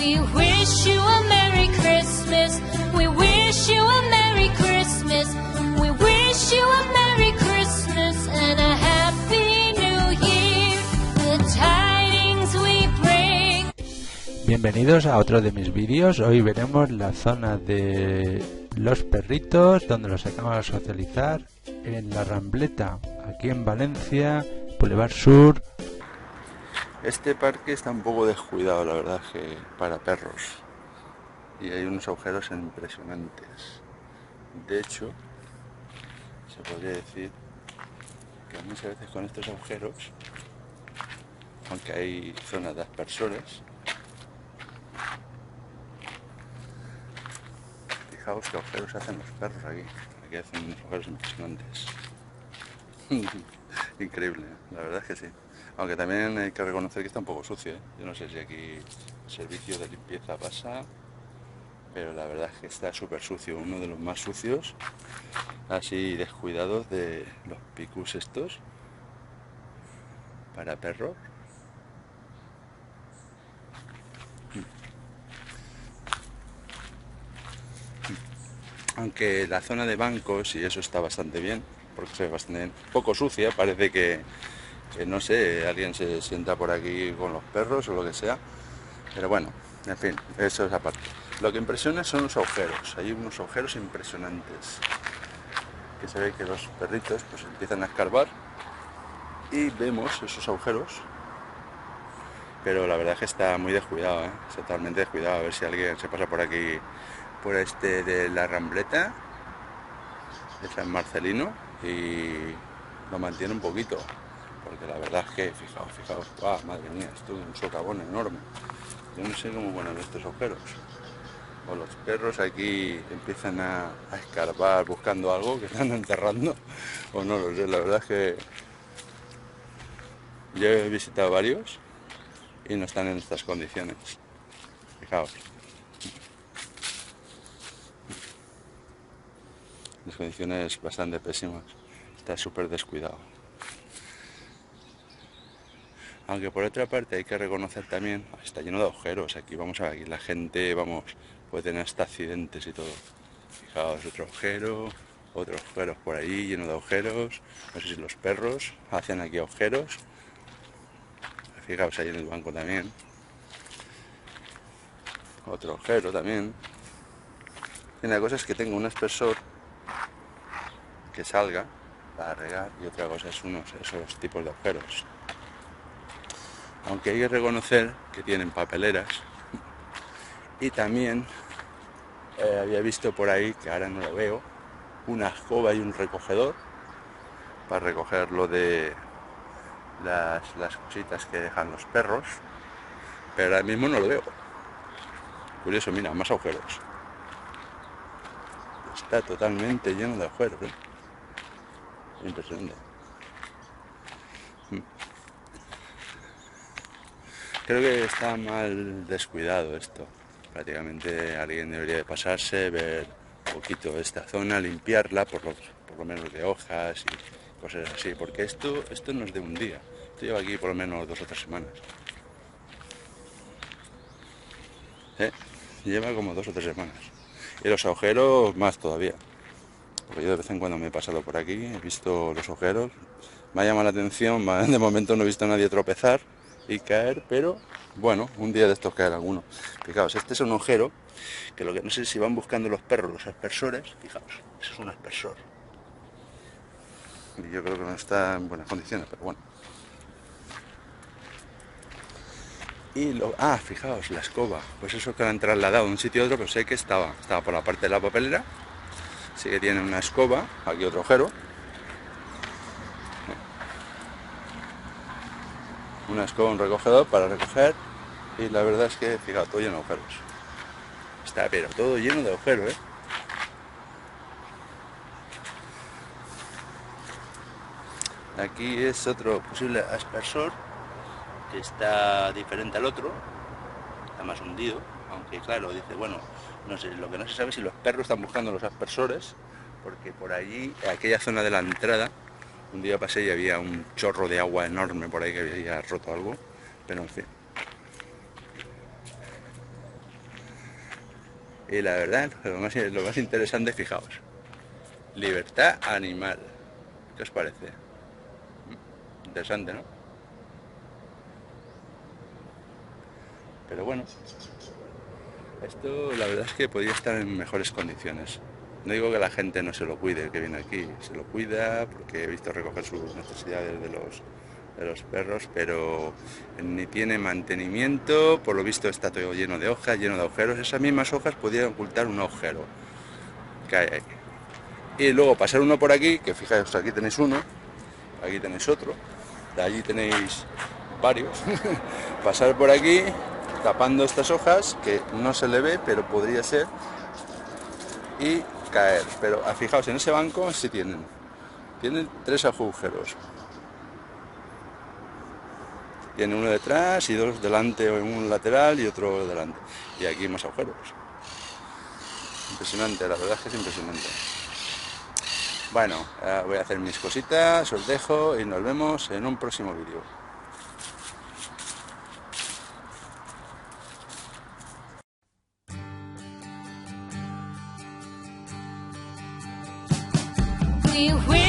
We wish you a Merry Christmas. We wish you a Merry Christmas. We wish you a Merry Christmas and a Happy New Year. The tidings we bring. Bienvenidos a otro de mis vídeos. Hoy veremos la zona de los perritos, donde los sacamos a socializar en la Rambleta, aquí en Valencia, Boulevard Sur. Este parque está un poco descuidado, la verdad, que para perros, y hay unos agujeros impresionantes. De hecho, se podría decir que muchas veces con estos agujeros, aunque hay zonas de aspersores, fijaos qué agujeros hacen los perros aquí. Aquí hacen unos agujeros impresionantes. Increíble, la verdad es que sí. Aunque también hay que reconocer que está un poco sucio, ¿eh? Yo no sé si aquí el servicio de limpieza pasa, pero la verdad es que está súper sucio. Uno de los más sucios, así descuidados, de los picús estos para perros. Aunque la zona de bancos y eso está bastante bien, porque se ve bastante bien. Poco sucia, parece que no sé, alguien se sienta por aquí con los perros o lo que sea. Pero bueno, en fin, eso es aparte. Lo que impresiona son los agujeros. Hay unos agujeros impresionantes, que se ve que los perritos pues empiezan a escarbar y vemos esos agujeros. Pero la verdad es que está muy descuidado, ¿eh? Totalmente descuidado. A ver si alguien se pasa por aquí, por este de la Rambleta de San Marcelino, y lo mantiene un poquito, porque la verdad es que, fijaos, ¡ah, madre mía! Esto es un socavón enorme. Yo no sé cómo poner estos agujeros. O los perros aquí empiezan a escarbar buscando algo que están enterrando, o no lo sé. La verdad es que yo he visitado varios y no están en estas condiciones. Fijaos. Las condiciones bastante pésimas. Está súper descuidado. Aunque por otra parte hay que reconocer también, está lleno de agujeros. Aquí vamos a ver, aquí la gente, vamos, puede tener hasta accidentes y todo. Fijaos, otro agujero, otros agujeros por ahí, lleno de agujeros. No sé si los perros hacen aquí agujeros. Fijaos ahí en el banco también. Otro agujero también. Y la cosa es que tengo un aspersor que salga para regar, y otra cosa es esos tipos de agujeros. Aunque hay que reconocer que tienen papeleras, y también había visto por ahí, que ahora no lo veo, una escoba y un recogedor para recoger lo de las cositas que dejan los perros, pero ahora mismo no lo veo. Curioso, mira, más agujeros. Está totalmente lleno de agujeros, ¿eh? Impresionante. Creo que está mal descuidado esto. Prácticamente alguien debería de pasarse, ver un poquito esta zona, limpiarla por lo menos de hojas y cosas así, porque esto no es de un día. Esto lleva aquí por lo menos 2 o 3 semanas. Lleva como 2 o 3 semanas. Y los agujeros más todavía. Porque yo de vez en cuando me he pasado por aquí, he visto los agujeros, me ha llamado la atención. De momento no he visto a nadie tropezar y caer, pero bueno, un día de estos caer alguno. Fijaos, este es un agujero que lo que no sé si van buscando los perros, los aspersores. Fijaos, eso es un aspersor. Y yo creo que no está en buenas condiciones, pero bueno. Y fijaos, la escoba, pues eso que la han trasladado de un sitio a otro, pero sé que estaba por la parte de la papelera. Sí que tiene una escoba, aquí otro agujero. Una escoba, un recogedor para recoger. Y la verdad es que, fijaos, todo lleno de agujeros. Está, pero todo lleno de agujeros, ¿eh? Aquí es otro posible aspersor, que está diferente al otro. Está más hundido, aunque claro, dice, bueno, no sé, lo que no se sabe es si los perros están buscando los aspersores, porque por allí, aquella zona de la entrada, un día pasé y había un chorro de agua enorme por ahí que había roto algo, pero en fin. Y la verdad, lo más interesante, fijaos, libertad animal. ¿Qué os parece? Interesante, ¿no? Pero bueno, esto la verdad es que podría estar en mejores condiciones. No digo que la gente no se lo cuide, que viene aquí, se lo cuida, porque he visto recoger sus necesidades de los perros, pero ni tiene mantenimiento, por lo visto está todo lleno de hojas, lleno de agujeros. Esas mismas hojas podrían ocultar un agujero que hay ahí. Y luego pasar uno por aquí, que fijaos, aquí tenéis uno, aquí tenéis otro, allí tenéis varios. Pasar por aquí tapando estas hojas, que no se le ve, pero podría ser, y caer. Pero fijaos, en ese banco sí tienen 3 agujeros. Tiene uno detrás y 2 delante, o un lateral y otro delante. Y aquí más agujeros. Impresionante, la verdad es que es impresionante. Bueno, voy a hacer mis cositas, os dejo y nos vemos en un próximo vídeo. We will